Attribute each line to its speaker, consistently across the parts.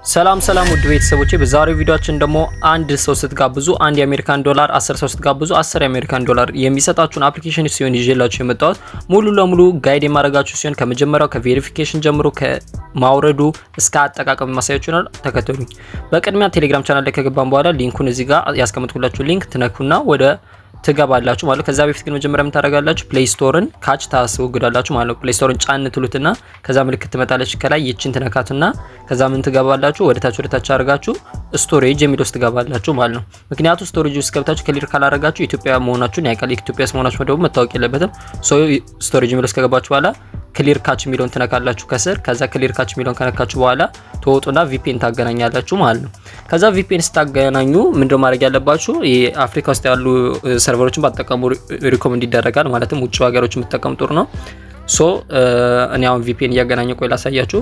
Speaker 1: ሰላም ውድ ቤተሰቦቼ በዛሬው ቪዲዮአችን ደግሞ አንድ ሰው ስትጋብዙ አንድ የአሜሪካን ዶላር 10 ሰው ስትጋብዙ 10 የአሜሪካን ዶላር የሚሰጣችሁን አፕሊኬሽን ሲሆን ይዤላችሁ የመጣሁት ሙሉ ለሙሉ ጋይድ የማረጋችሁ ሲሆን ከመጀመሪያው ከቬሪፊኬሽን ጀምሮ ከማውረዱ እስከ አጠቃቀም ማሳያችሁ ነው። ተከተሉኝ። በቅድሚያ ቴሌግራም ቻናል ላይ ከገባን በኋላ ሊንኩን እዚህ ጋር ያስቀምጥኩላችሁ ሊንክ ትነኩና ወደ ትገባላችሁ ማለት ከዛ በፊት ግን መጀመሪያ ምን ታረጋላችሁ ፕሌይ ስቶርን ካች ታስወግዳላችሁ ማለት ነው። ፕሌይ ስቶርን ጫን ትሉትና ከዛ ምልክት ትመጣለች ከላይ ይችን ትነካቱና ከዛ ምን ትገባላችሁ ወደ ታች አርጋችሁ ስቶሬጅ የሚል ውስጥ ትገባላችሁ ማለት ነው። ምክንያቱም ስቶሬጅ ውስጥ ገብታችሁ ክሊር ካላረጋችሁ ኢትዮጵያ መሆናችሁን ያውቃል። ኢትዮጵያ መሆናችሁ ደግሞ መታወቅ የለበትም። ሶ ስቶሬጅ የሚል ውስጥ ከገባችሁ በኋላ ክሊር ካች የሚለውን ትነካላችሁ ከስር። ከዛ ክሊር ካች የሚለውን ከነካችሁ በኋላ ተወጡና ቪፒኤን ታገናኛላችሁ ማለት ነው። ከዛ ቪፒኤን ስታገናኙ ምንድነው ማድረግ ያለባችሁ የአፍሪካ ውስጥ ያሉ ሰርቨሮችን ባጠቀሙ ሪኮመንድ ይደረጋል። ማለትም ውጭ ሀገሮች የምትጠቀሙ ጥሩ ነው። ሶ እኔ አሁን ቪፒኤን እያገናኘሁ ቆይ ላሳያችሁ።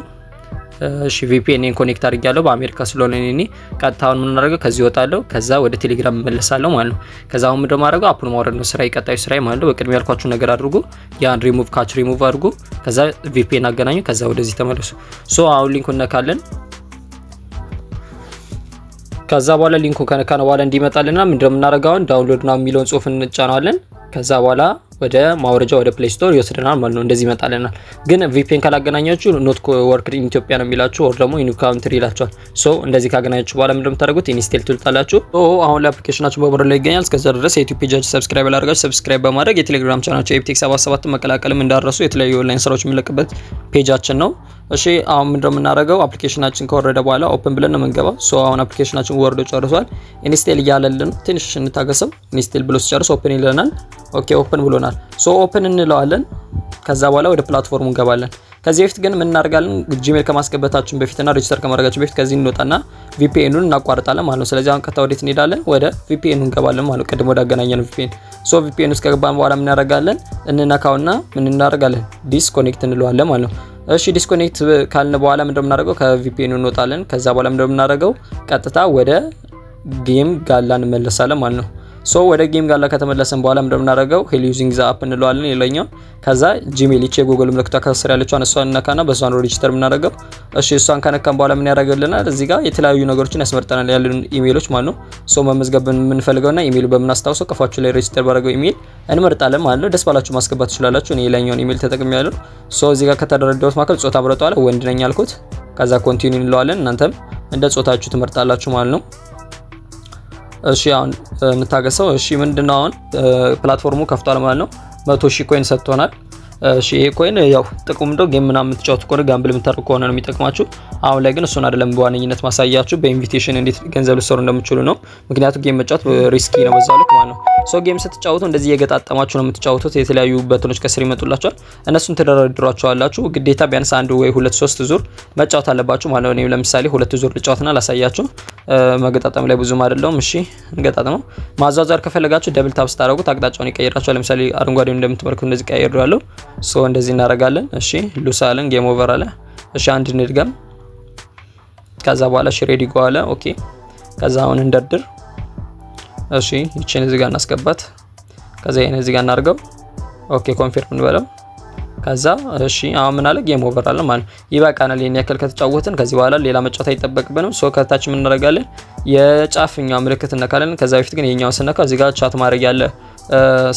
Speaker 1: እሺ ቪፒኤን ኮኔክት አድርጌያለሁ በአሜሪካ ስለሆነ እኔ ቀጥታውን ምን እናደርገው ከዚህ ወጣለሁ ከዛ ወደ ቴሌግራም መለሳለሁ ማለት ነው። ከዛ አሁን ምንድነው ማድረገው አፑን ማውረድ ነው ስራዬ ቀጣዩ ስራዬ ማለት ነው። በቅድሚያ ያልኳችሁ ነገር አድርጉ ያን ሪሙቭ ካች ሪሙቭ አድርጉ ከዛ ቪፒኤን አገናኙ ከዛ ወደዚህ ተመለሱ። ሶ አሁን ሊንኩን ነካለን። ከዛ በኋላ ሊንኩን ከነካነ በኋላ እንዲመጣልና ምንድነው የምናደርገው ዳውንሎድ ነው የሚለውን ጽሁፍ እንጫናለን። ከዛ በኋላ ወደ ማውረጃ ወደ ፕሌይ ስቶር ይወስደናል ማለት ነው። እንደዚህ ይመጣልናል። ግን ቪፒኤን ካላገናኛችሁ ኖት ወርክ ኢን ኢትዮጵያ ነው የሚላችሁ ኦር ደግሞ ኢን ካውንትሪ ይላችኋል። ሶ እንደዚህ ካገናኛችሁ በኋላ ምንድነው የምታደርጉት ኢንስቴል ትሉታላችሁ። አሁን ለአፕሊኬሽናችሁ በብር ላይ ይገኛል። እስከዛ ድረስ የዩቲዩብ ፔጃችሁ ሰብስክራይብ አላደረጋችሁ ሰብስክራይብ በማድረግ የቴሌግራም ቻናላችሁ ኤፕቴክ 77 መቀላቀልም እንዳረሱ የተለያዩ ኦንላይን ስራዎች የሚለቅበት ፔጃችን ነው። እሺ አሁን ምንድነው የምናደርገው አፕሊኬሽናችን ከወረደ በኋላ ኦፕን ብለን ነው የምንገባው። ሶ አሁን አፕሊኬሽናችን ወርዶ ጨርሷል። ኢንስቴል እያለልን ትንሽ እንታገሰው። ኢንስቴል ብሎ ሲጨርስ ኦፕን ይለናል። ኦኬ ኦፕን ብሎናል። ሶ ኦፕን እንለዋለን። ከዛ በኋላ ወደ ፕላትፎርሙ እንገባለን። ከዚህ በፊት ግን ምን እናደርጋለን ጂሜል ከማስገባታችን በፊትና ሬጂስተር ከማድረጋችን በፊት ከዚህ እንወጣና ቪፒኤኑን እናቋርጣለን ማለት ነው። ስለዚህ አሁን ቀጥታ ወዴት እንሄዳለን ወደ ቪፒኤኑ እንገባለን ማለት ነው። ቀድሞ ወደ አገናኘነው ቪፒኤን። ሶ ቪፒኤኑ ውስጥ ከገባን በኋላ ምን እናደርጋለን እንነካውና ምን እናደርጋለን ዲስኮኔክት እንለዋለን ማለት ነው። እሺ ዲስኮኔክት ካልን በኋላ ምንድነው የምናደርገው ከቪፒኤኑ እንወጣለን። ከዛ በኋላ ምንድነው የምናደርገው ቀጥታ ወደ ጌም ጋላ እንመለሳለን ማለት ነው። ሶ ወደ ጌም ጋላ ከተመለሰን በኋላ ምንድነው የምናደርገው ሄል ዩዚንግ ዘ አፕ እንለዋለን ይለኛል። ከዛ ጂሜል እቺ የጉግል ምልክቷ ከስር ያለችውን እሷን እንነካና በሷን ነው ሬጂስተር የምናደርገው። እሺ እሷን ከነካን በኋላ ምን ያደርግልናል እዚህ ጋር የተለያዩ ነገሮችን ያስመርጠናል ያሉን ኢሜሎች ማለት ነው። ሶ መመዝገብ የምንፈልገውና ኢሜሉ በምናስታውሰው ከፋችሁ ላይ ሬጂስተር ባደረገው ኢሜል እንመርጣለን ማለት ነው። ደስ ባላችሁ ማስገባት ትችላላችሁ። እኔ ላይኛውን ኢሜል ተጠቅሜያለሁ። ሶ እዚህ ጋር ከተደረደሩት መካከል ጾታ መርጠዋል ወንድ ነኝ ያልኩት። ከዛ ኮንቲኒው እንለዋለን። እናንተም እንደ ጾታችሁ ትመርጣላችሁ ማለት ነው። እሺ አሁን እንታገሰው። እሺ ምንድነው አሁን ፕላትፎርሙ ከፍቷል ማለት ነው። 100,000 ኮይን ሰጥቶናል። እሺ ይሄ ኮይን ያው ጥቅሙ እንደው ጌም ምናምን የምትጫወቱ ከሆነ ጋምብል የምታደርጉ ከሆነ ነው የሚጠቅማችሁ። አሁን ላይ ግን እሱን አይደለም በዋነኝነት ማሳያችሁ በኢንቪቴሽን እንዴት ገንዘብ ልትሰሩ እንደምትችሉ ነው። ምክንያቱም ጌም መጫወት ሪስኪ ነው በዛው ልክ ማለት ነው። ሶ ጌም ስትጫወቱ እንደዚህ እየገጣጠማችሁ ነው የምትጫወቱት። የተለያዩ በተኖች ከስር ይመጡላችኋል። እነሱን ትደረድሯቸዋላችሁ። ግዴታ ቢያንስ 1 ወይ 2 3 ዙር መጫወት አለባችሁ ማለት ነው። እኔ ለምሳሌ 2 ዙር ልጫወትና ላሳያችሁ። መገጣጠም ላይ ብዙም አይደለም። እሺ እንገጣጠመው። ማዛዛር ከፈለጋችሁ ደብል ታፕ ስታደርጉት አቅጣጫውን ይቀይራችኋል። ለምሳሌ አረንጓዴው እንደምትመለከቱት እንደዚህ ቀይሬዋለሁ። ሶ እንደዚህ እናደርጋለን። እሺ ሉሳለን ጌም ኦቨር አለ። እሺ አንድ እንድገም። ከዛ በኋላ ሬዲ ጎ አለ። ኦኬ ከዛ አሁን እንደርድር። እሺ ይቺን እዚህ ጋር እናስገባት። ከዛ ይሄን እዚህ ጋር እናርገው። ኦኬ ኮንፊርም እንበለው። ከዛ እሺ አሁን ምን አለ ጌም ኦቨር አለ ማለት ይበቃናል። ይሄን ያክል ከተጫወትን ከዚህ በኋላ ሌላ መጫወት አይጠበቅብንም። ሶ ከታች ምን እናደርጋለን የጫፍኛው ምልክት እንነካለን። ከዛ በፊት ግን የኛውን ስነካው እዚህ ጋር ቻት ማድረግ ያለ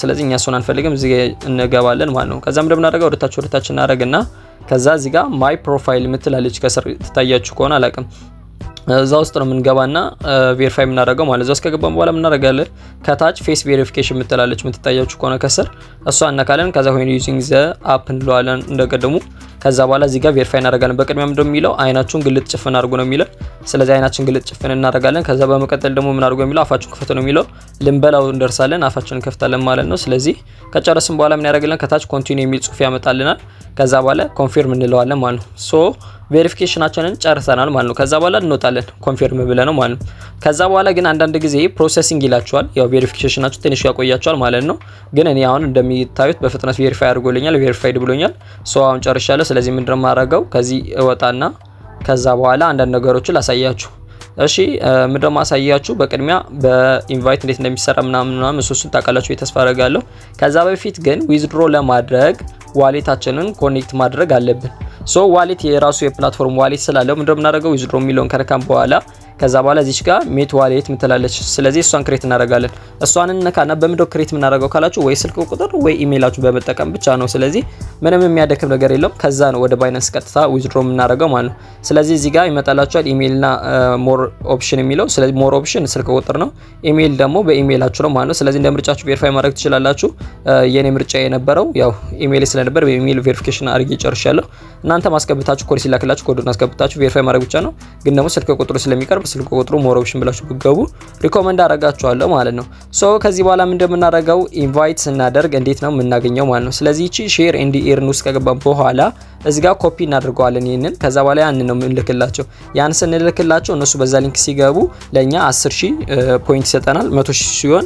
Speaker 1: ስለዚህ እኛ እሱን አንፈልግም እዚህ ጋር እንገባለን ማለት ነው። ከዛ ምንድነው የምናደርገው ወደታች እናደርግና ከዛ እዚህ ጋር ማይ ፕሮፋይል የምትላለች ከስር ትታያችሁ ከሆነ አላውቅም እዛ ውስጥ ነው የምንገባና ቬሪፋይ የምናደርገው ማለት እዛ ውስጥ ከገባን በኋላ ምን እናደርጋለን ከታች ፌስ ቬሪፊኬሽን የምትላለች የምትታያችሁ ከሆነ ከስር እሷ እናካለን። ከዛ ሆይን ዩዚንግ ዘ አፕ እንለዋለን እንደቀደሙ። ከዛ በኋላ እዚህ ጋር ቬሪፋይ እናደርጋለን። በቅድሚያ ምንድነው የሚለው አይናችሁን ግልጥ ጭፍን አድርጉ ነው የሚለው። ስለዚህ አይናችን ግልጥ ጭፍን እናደርጋለን። ከዛ በመቀጠል ደግሞ ምን አድርጉ የሚለው አፋችሁን ክፈቱ ነው የሚለው። ልንበላው እንደርሳለን አፋችንን ከፍታለን ማለት ነው። ስለዚህ ከጨረስን በኋላ ምን ያደርግልን ከታች ኮንቲኒው የሚል ጽሁፍ ያመጣልናል። ከዛ በኋላ ኮንፊርም እንለዋለን ማለት ነው። ሶ ቬሪፊኬሽናችንን ጨርሰናል ማለት ነው። ከዛ በኋላ እንወጣለን ኮንፊርም ብለን ነው ማለት ነው። ከዛ በኋላ ግን አንዳንድ ጊዜ ፕሮሰሲንግ ይላችኋል። ያው ቬሪፊኬሽናችሁ ትንሽ ያቆያችኋል ማለት ነው። ግን እኔ አሁን እንደሚታዩት በፍጥነት ቬሪፋይ አድርጎልኛል። ቬሪፋይድ ብሎኛል። ሶ አሁን ጨርሻለሁ። ስለዚህ ምንድነው ማረጋው ከዚህ እወጣና ከዛ በኋላ አንዳንድ ነገሮችን ላሳያችሁ። እሺ ምንድነው ማሳያችሁ በቅድሚያ በኢንቫይት እንዴት እንደሚሰራ ምናምን እሱን ታውቃላችሁ ተስፋ አደርጋለሁ። ከዛ በፊት ግን ዊዝድሮ ለማድረግ ዋሌታችንን ኮኔክት ማድረግ አለብን። ሶ ዋሌት የራሱ የፕላትፎርም ዋሌት ስላለው ምንድነው የምናደርገው ዊዝድሮ የሚለውን ከነካም በኋላ ከዛ በኋላ እዚች ጋር ሜት ዋሌት ምትላለች። ስለዚህ እሷን ክሬት እናደርጋለን። እሷን እንነካና በምንድነው ክሬት የምናደርገው ካላችሁ ወይ ስልክ ቁጥር ወይ ኢሜይላችሁ በመጠቀም ብቻ ነው። ስለዚህ ምንም የሚያደክም ነገር የለውም። ከዛ ነው ወደ ባይናንስ ቀጥታ ዊዝድሮ የምናደርገው ማለት ነው። ስለዚህ እዚህ ጋር ይመጣላችኋል ኢሜይልና ሞር ኦፕሽን የሚለው። ስለዚህ ሞር ኦፕሽን ስልክ ቁጥር ነው፣ ኢሜይል ደግሞ በኢሜይላችሁ ነው ማለት ነው። ስለዚህ እንደ ምርጫችሁ ቬሪፋይ ማድረግ ትችላላችሁ። የኔ ምርጫ የነበረው ያው ኢሜይል ስለነበር በኢሜይል ቬሪፊኬሽን አድርጌ ጨርሻለሁ። እናንተ ማስገብታችሁ ኮድ ሲላክላችሁ ኮዱን አስገብታችሁ ቬሪፋይ ማድረግ ብቻ ነው። ግን ደግሞ ስልክ ቁጥሩ ስለሚቀርብ ስልክ ቁጥሩ ሞር ኦፕሽን ብላችሁ ብትገቡ ሪኮመንድ አደርጋችኋለሁ ማለት ነው። ሶ ከዚህ በኋላ ምን እንደምናደርገው ኢንቫይት ስናደርግ እንዴት ነው የምናገኘው ማለት ነው። ስለዚህ እቺ ሼር ኤንድ ኤርን ውስጥ ከገባን በኋላ እዚህ ጋር ኮፒ እናደርገዋለን ይሄንን። ከዛ በኋላ ያን ነው የምንልክላቸው። ያን ስንልክላቸው እነሱ በዛ ሊንክ ሲገቡ ለኛ 10000 ፖይንት ይሰጠናል። 100000 ሲሆን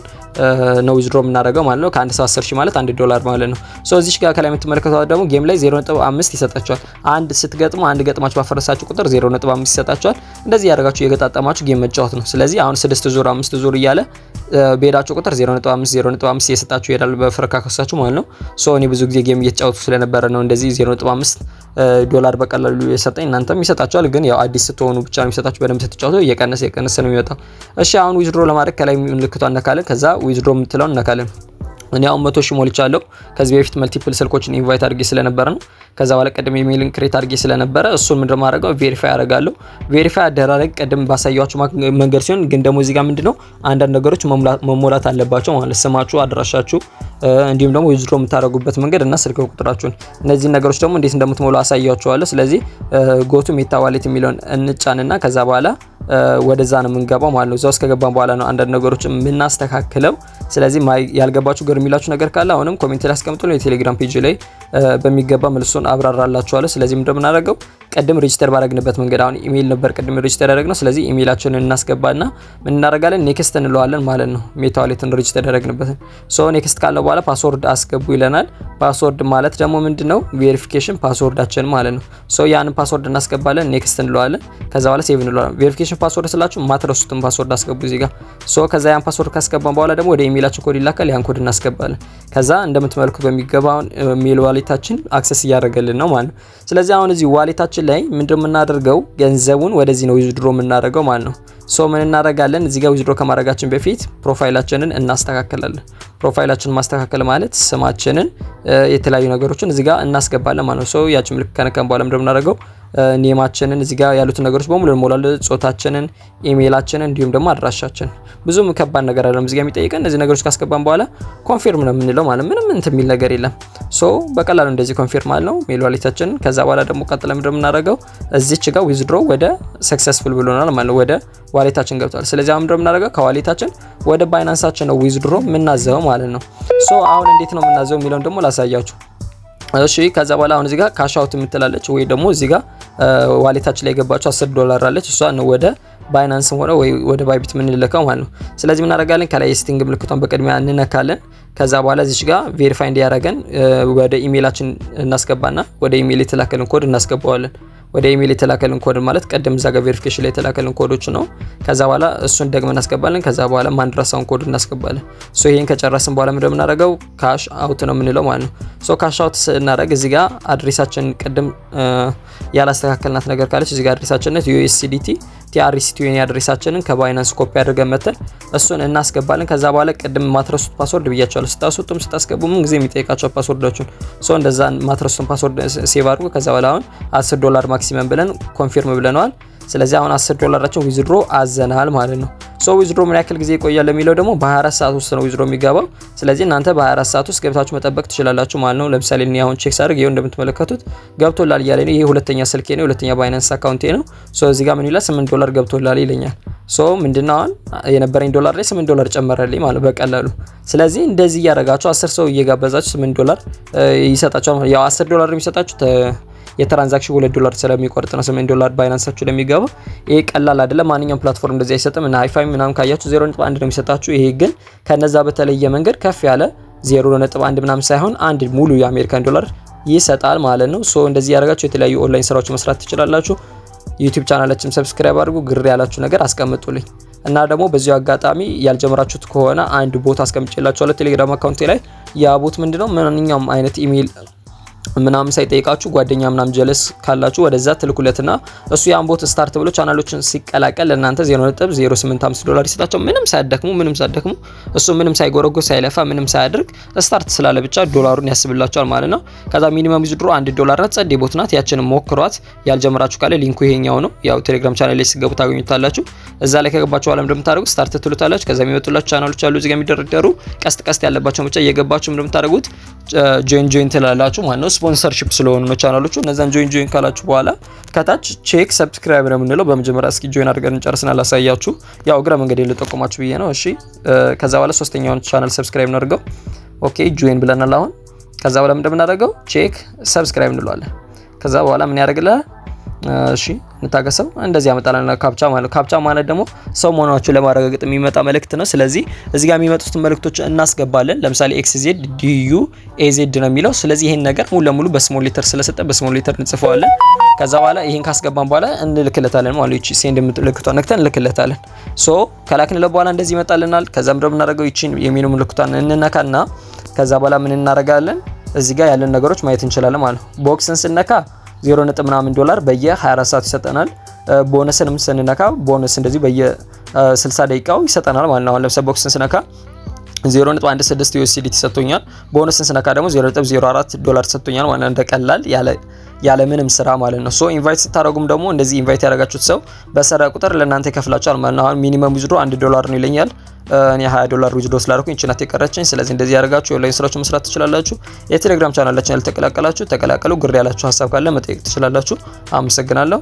Speaker 1: ነው ዊዝድሮ የምናደርገው ማለት ነው። ከአንድ ሰው 10000 ማለት $1 ማለት ነው። ሶ እዚሽ ጋር ከላይ የምትመለከቱት ደግሞ ጌም ላይ 0.5 ይሰጣቸዋል። አንድ ስትገጥሙ አንድ ገጥማችሁ ባፈረሳችሁ ቁጥር 0.5 ይሰጣቸዋል። እንደዚህ ያደርጋችሁ የገጣጠማችሁ ጌም መጫወት ነው። ስለዚህ አሁን 6 ዙር 5 ዙር እያለ በሄዳችሁ ቁጥር 0.5 እየሰጣችሁ ይሄዳል በፍረካከሳችሁ ማለት ነው። ሶ እኔ ብዙ ጊዜ ጌም እየተጫወቱ ስለነበረ ነው እንደዚህ $0.5 በቀላሉ የሰጠኝ። እናንተም ይሰጣችኋል፣ ግን ያው አዲስ ስትሆኑ ብቻ ነው የሚሰጣችሁ። በደንብ ስትጫወቱ እየቀነሰ ነው የሚመጣው። እሺ አሁን ዊዝድሮ ለማድረግ ከላይ ምልክቷን ነካለን። ከዛ ዊዝድሮ የምትለውን ነካለን። እኔ አሁን 100,000 ሞልቻለሁ። ከዚህ በፊት መልቲፕል ስልኮችን ኢንቫይት አድርጌ ስለነበረ ነው። ከዛ በኋላ ቀደም ኢሜይልን ክሬት አድርጌ ስለነበረ እሱን ምንድነው ማድረገው ቬሪፋይ አደርጋለሁ። ቬሪፋይ አደራረግ ቀደም ባሳያችሁ መንገድ ሲሆን ግን ደግሞ እዚህ ጋር ምንድነው አንዳንድ ነገሮች መሞላት አለባቸው ማለት ስማችሁ፣ አድራሻችሁ እንዲሁም ደግሞ ዊዝድሮ የምታደርጉበት መንገድ እና ስልክ ቁጥራችሁን እነዚህ ነገሮች ደግሞ እንዴት እንደምትሞሉ አሳያችኋለሁ። ስለዚህ ጎቱ ሜታ ዋሌት የሚለውን እንጫንና ከዛ በኋላ ወደዛ ነው የምንገባው ማለት ነው። እዛው ከገባን በኋላ ነው አንዳንድ ነገሮች የምናስተካክለው። ስለዚህ ያልገባችሁ ግር የሚላችሁ ነገር ካለ አሁንም ኮሜንት ላይ አስቀምጡልኝ። የቴሌግራም ፔጅ ላይ በሚገባ መልሱን አብራራላችኋለሁ። ስለዚህ ምንድነው የምናደርገው ቀደም ሬጂስተር ባደረግንበት መንገድ አሁን ኢሜይል ነበር ቀደም ሬጂስተር ያደረግነው። ስለዚህ ኢሜይላችንን እናስገባና ምን እናደርጋለን ኔክስት እንለዋለን ማለት ነው። ሜታ ዋሌትን ሬጂስተር ያደረግንበትን ሶ ኔክስት ካለው በኋላ ፓስወርድ አስገቡ ይለናል። ፓስወርድ ማለት ደግሞ ምንድነው ቬሪፊኬሽን ፓስወርዳችን ማለት ነው። ሶ ያንን ፓስወርድ እናስገባለን፣ ኔክስት እንለዋለን። ከዛ በኋላ ሴቭ እንለዋለን። ቬሪፊኬሽን ፓስወርድ ስላችሁ ማትረሱትን ፓስወርድ አስገቡ እዚህ ጋር። ሶ ከዛ ያን ፓስወርድ ካስገባን በኋላ ደግሞ ወደ ኢሜይላችን ኮድ ይላካል። ያን ኮድ እናስገባለን። ከዛ እንደምትመለከቱት በሚገባው ሜል ዋሌታችን አክሰስ እያደረገልን ነው ማለት ነው። ስለዚህ አሁን እዚህ ዋሌታችን ላይ ምንድነው የምናደርገው ገንዘቡን ወደዚህ ነው ዊዝድሮ የምናደርገው ማለት ነው። ሶ ምን እናደርጋለን እዚህ ጋር ዊዝድሮ ከማድረጋችን በፊት ፕሮፋይላችንን እናስተካክላለን። ፕሮፋይላችንን ማስተካከል ማለት ስማችንን የተለያዩ ነገሮችን እዚህ ጋር እናስገባለን ማለት ነው። ሶ ያችን ምልክት ከነካን በኋላ ምንድነው የምናደርገው ኔማችንን እዚህ ጋር ያሉትን ነገሮች በሙሉ እንሞላለን። ጾታችንን፣ ኢሜይላችንን እንዲሁም ደግሞ አድራሻችን። ብዙም ከባድ ነገር አይደለም እዚህ ጋር የሚጠይቀን። እነዚህ ነገሮች ካስገባን በኋላ ኮንፊርም ነው የምንለው ማለት ምንም እንትን የሚል ነገር የለም። ሶ በቀላሉ እንደዚህ ኮንፊርም ማለት ነው ሜል ዋሌታችንን። ከዛ በኋላ ደግሞ ቀጥለን ምንድነው የምናደርገው እዚች ጋር ዊዝድሮ ወደ ሰክሰስፉል ብሎናል ማለት ነው። ወደ ዋሌታችን ገብቷል። ስለዚህ አሁን ምንድነው የምናደርገው ከዋሌታችን ወደ ባይናንሳችን ነው ዊዝድሮ የምናዘው ማለት ነው። ሶ አሁን እንዴት ነው የምናዘው የሚለውን ደግሞ ላሳያችሁ። እሺ ከዛ በኋላ አሁን እዚህ ጋር ካሽ አውት የምትላለች ወይ ደግሞ እዚህ ጋር ዋሌታችን ላይ የገባቸው $10 አለች። እሷ ነው ወደ ባይናንስም ሆነ ወይ ወደ ባይቢት ምን ልልከው ማለት ነው። ስለዚህ ምን እናደርጋለን ከላይ ስቲንግ ምልክቷን በቅድሚያ እንነካለን። ከዛ በኋላ እዚህ ጋር ቬሪፋይ እንዲያደርገን ወደ ኢሜይላችን እናስገባና ወደ ኢሜይል የተላከልን ኮድ እናስገባዋለን። ወደ ኢሜይል የተላከልን ኮድ ማለት ቀደም እዛ ጋር ቬሪፊኬሽን ላይ የተላከልን ኮዶች ነው። ከዛ በኋላ እሱን ደግመን እናስገባለን። ከዛ በኋላ ማንድረሳውን ኮድ እናስገባለን። ሶ ይሄን ከጨረስን በኋላ ምንድነው የምናደርገው ካሽ አውት ነው የምንለው ማለት ነው። ሶ ካሽ አውት ስናደርግ እዚህ ጋር አድሬሳችን ቀደም ያላስተካከልናት ነገር ካለች እዚህ ጋር አድሬሳችን ነው USDT TRC20 አድሬሳችንን ከባይናንስ ኮፒ አድርገን መተን እሱን እናስገባለን። ከዛ በኋላ ቀደም ማትረሱት ፓስወርድ ብያቸዋለሁ። ስታስወጡም ስታስገቡ ምን ጊዜ የሚጠይቃቸው ፓስወርዶችን ሶ እንደዛ ማትረሱትን ፓስወርድ ሴቭ አድርጉ። ከዛ በኋላ አሁን $10 ማክሲመም ብለን ኮንፊርም ብለናል። ስለዚህ አሁን $10 ዊዝድሮ አዘናል ማለት ነው። ሶ ዊዝድሮ ምን ያክል ጊዜ ይቆያል ለሚለው ደግሞ በ24 ሰዓት ውስጥ ነው ዊዝድሮ የሚገባው። ስለዚህ እናንተ በ24 ሰዓት ውስጥ ገብታችሁ መጠበቅ ትችላላችሁ ማለት ነው። ለምሳሌ እኔ አሁን ቼክ ሳደርግ ይሄው እንደምትመለከቱት ገብቶላል እያለ ነው። ይሄ ሁለተኛ ስልኬ ነው፣ ሁለተኛ ባይናንስ አካውንቴ ነው። ሶ እዚህ ጋር ምን ይላል $8 ገብቶላል ይለኛል። ሶ ምንድነው አሁን የነበረኝ ዶላር ላይ $8 ጨመረልኝ ማለት በቀላሉ። ስለዚህ እንደዚህ እያደረጋችሁ 10 ሰው እየጋበዛችሁ $8 ይሰጣችኋል። ያው $10 የሚሰጣችሁ የትራንዛክሽን $2 ስለሚቆርጥ ነው $8 ባይናንሳችሁ ለሚገባ። ይሄ ቀላል አይደለም። ማንኛውም ፕላትፎርም እንደዚህ አይሰጥም እና ሃይፋይ ምናምን ካያችሁ 0.1 ነው የሚሰጣችሁ። ይሄ ግን ከነዛ በተለየ መንገድ ከፍ ያለ 0.1 ምናምን ሳይሆን አንድ ሙሉ የአሜሪካን ዶላር ይሰጣል ማለት ነው። ሶ እንደዚህ ያደርጋችሁ የተለያዩ ኦንላይን ስራዎች መስራት ትችላላችሁ። ዩቲዩብ ቻናላችን ሰብስክራይብ አድርጉ። ግር ያላችሁ ነገር አስቀምጡልኝ እና ደግሞ በዚሁ አጋጣሚ ያልጀመራችሁት ከሆነ አንድ ቦት አስቀምጬላችኋለሁ ቴሌግራም አካውንቴ ላይ። ያ ቦት ምንድነው ማንኛውም አይነት ኢሜይል ምናምን ሳይጠይቃችሁ ጓደኛ ምናምን ጀለስ ካላችሁ ወደዛ ትልኩለትና እሱ ያን ቦት ስታርት ብሎ ቻናሎችን ሲቀላቀል ለእናንተ $0.085 ይሰጣቸው። ምንም ሳያደክሙ እሱ ምንም ሳይጎረጎር ሳይለፋ ምንም ሳያደርግ ስታርት ስላለ ብቻ ዶላሩን ያስብላችኋል ማለት ነው። ከዛ ሚኒመም ዊዝድሮ $1 ናት። ጸዴ ቦት ናት። ያችንን ሞክሯት። ያልጀመራችሁ ካለ ሊንኩ ይሄኛው ነው። ያው ቴሌግራም ቻናል ላይ ሲገቡ ታገኙታላችሁ። እዛ ላይ ከገባችሁ በኋላ እንደምታደርጉት ስታርት ትሉታላችሁ። ከዛ የሚመጡላችሁ ቻናሎች አሉ እዚህ ጋር የሚደረደሩ ቀስት ያለባቸው ብቻ እየገባችሁ እንደምታደርጉት ጆይን ትላላችሁ ማለት ነው። ስፖንሰርሺፕ ስለሆኑ ነው ቻናሎቹ። እነዛን ጆይን ካላችሁ በኋላ ከታች ቼክ ሰብስክራይብ ነው የምንለው። በመጀመሪያ እስኪ ጆይን አድርገን እንጨርስና ላሳያችሁ። ያው እግረ መንገድ ልጠቆማችሁ ብዬ ነው። እሺ ከዛ በኋላ ሶስተኛውን ቻናል ሰብስክራይብ እናድርገው። ኦኬ ጆይን ብለናል አሁን። ከዛ በኋላ እንደምናደርገው ቼክ ሰብስክራይብ እንለዋለን። ከዛ በኋላ ምን ያደርግልናል? እሺ እንታገሰው። እንደዚህ ያመጣልና ካፕቻ ማለት ደግሞ ሰው መሆናችሁ ለማረጋገጥ የሚመጣ መልእክት ነው። ስለዚህ እዚህ ጋር የሚመጡት መልእክቶች እናስገባለን። ለምሳሌ XZDUAZ ነው የሚለው። ስለዚህ ይሄን ነገር ሙሉ ለሙሉ በስሞል ሌተር ስለሰጠ በስሞል ሌተር እንጽፈዋለን። ከዛ በኋላ ይሄን ካስገባን በኋላ እንልክለታለን ማለት ነው። ሴንድ የምትልክቷን ነክተን እንልክለታለን። ሶ ከላክንለት በኋላ እንደዚህ ይመጣልናል። ከዛም ደግሞ እናደርገው ይቺን የሚኑ ምልክቷን እንነካና ከዛ በኋላ ምን እናደርጋለን? እዚህ ጋር ያለን ነገሮች ማየት እንችላለን ማለት ነው። ቦክስን ስነካ $0.ምናምን በየ24 ሰዓት ይሰጠናል። ቦነስንም ስንነካ ቦነስ እንደዚህ በየ60 ደቂቃው ይሰጠናል ማለት ነው። ለምሳሌ ቦክስን ስነካ $0.16 USDT ተሰጥቶኛል። ቦነስን ስነካ ደግሞ $0.04 ተሰጥቶኛል ማለት ነው። እንደቀላል ያለ ምንም ስራ ማለት ነው። ሶ ኢንቫይት ስታደርጉም ደግሞ እንደዚህ ኢንቫይት ያደረጋችሁት ሰው በሰራ ቁጥር ለእናንተ ይከፍላችኋል ማለት ነው። አሁን ሚኒመም ዊዝድሮ $1 ነው ይለኛል። እኔ $20 ዊዝድሮ ስላደረኩኝ እቺ ናት የቀረችኝ። ስለዚህ እንደዚህ ያደርጋችሁ ኦንላይን ስራዎችን መስራት ትችላላችሁ። የቴሌግራም ቻናላችን ያልተቀላቀላችሁ ተቀላቀሉ። ግር ያላችሁ ሀሳብ ካለ መጠየቅ ትችላላችሁ። አመሰግናለሁ።